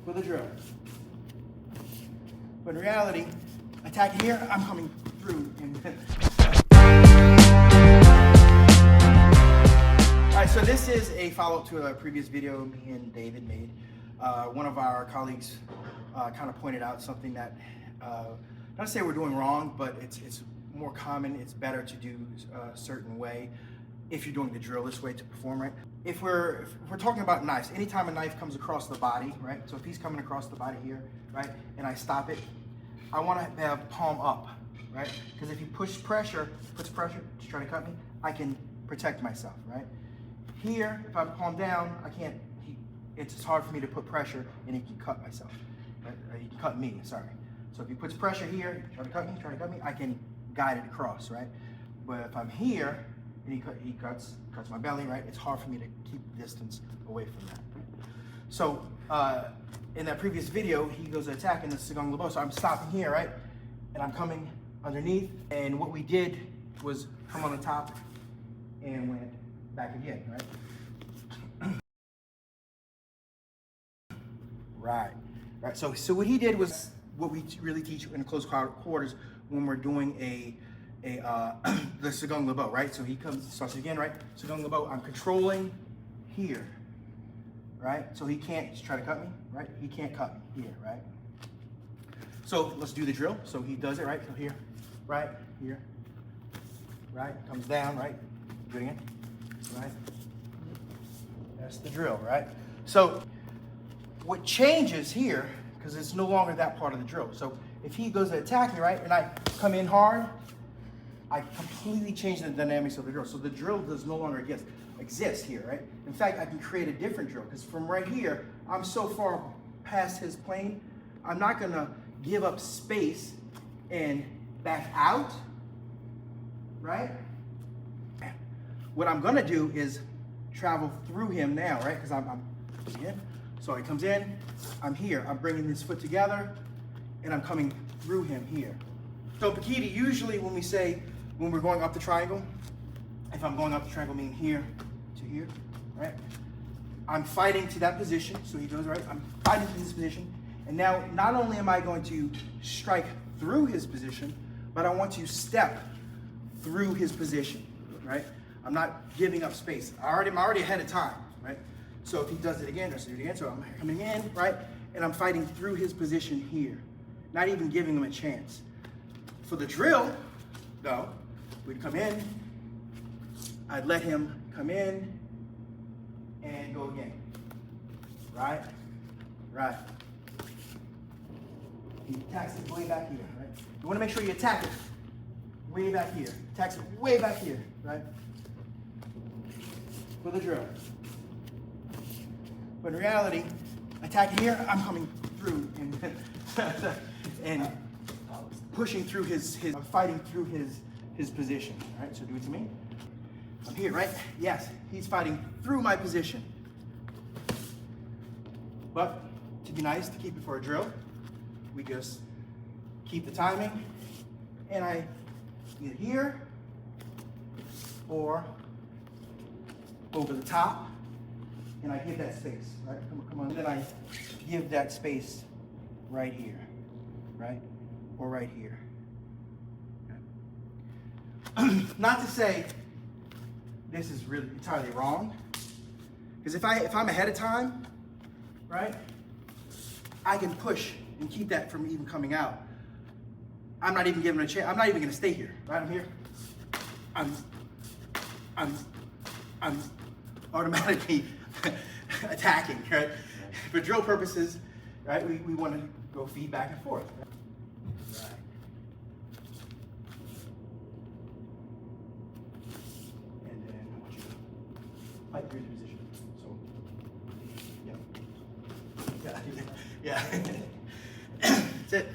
for the drill. But in reality, attacking here, I'm coming through. All right, so this is a follow-up to a previous video me and David made. One of our colleagues kind of pointed out something that, not to say we're doing wrong, but it's more common, it's better to do a certain way if you're doing the drill this way to perform right. If we're talking about knives, anytime a knife comes across the body, right? So if he's coming across the body here, right, and I stop it, I want to have palm up, right? Because if he puts pressure to try to cut me, I can protect myself, right? Here, if I'm palm down, I can't. It's hard for me to put pressure, and he can cut myself. Right? He can cut me. Sorry. So if he puts pressure here, try to cut me, I can guide it across, right? But if I'm here and he cuts my belly, right? It's hard for me to keep distance away from that. Right? So in that previous video, he goes attacking the Sigang Labo. So I'm stopping here, right? And I'm coming underneath. And what we did was come on the top and went back again, right? Right. So what he did was what we really teach in close quarters when we're doing the Sigang Labo, right? So he starts again, right? Sigang Labo, I'm controlling here, right? So he can't try to cut me, right? He can't cut me here, right? So let's do the drill. So he does it, right? So here, right? Here, right? Comes down, right? Do it again, right? That's the drill, right? So what changes here, because it's no longer that part of the drill. So if he goes to attack me, right, and I come in hard, I completely change the dynamics of the drill. So the drill does no longer exist here, right? In fact, I can create a different drill, because from right here, I'm so far past his plane, I'm not gonna give up space and back out, right? What I'm gonna do is travel through him now, right? Because I'm in. So he comes in, I'm here. I'm bringing this foot together, and I'm coming through him here. So Pakiti, usually when we're going up the triangle, if I'm going up the triangle, meaning here to here, right? I'm fighting to that position. So he goes, right? I'm fighting to this position. And now, not only am I going to strike through his position, but I want to step through his position, right? I'm not giving up space. I'm already ahead of time, right? So if he does it again, let's do it again. So I'm coming in, right? And I'm fighting through his position here, not even giving him a chance. For the drill, though, we'd come in, I'd let him come in and go again. Right? Right. He attacks it way back here, right? You want to make sure you attack it way back here. Attacks it way back here, right? For the drill. But in reality, attacking here, I'm coming through and pushing through I'm fighting through his position. All right, so do it to me. I'm here, right? Yes, he's fighting through my position. But to be nice, to keep it for a drill, we just keep the timing, and I either here or over the top. And I give that space, right? Come on. And then I give that space right here, right? Or right here. Okay. Not to say this is really entirely wrong, because if I'm ahead of time, right, I can push and keep that from even coming out. I'm not even giving it a chance. I'm not even going to stay here, right? I'm here. I'm automatically attacking, right? For drill purposes, right, we want to go feed back and forth. Right? Right. And then I want you to fight through the position. So, yeah. Yeah. That's it.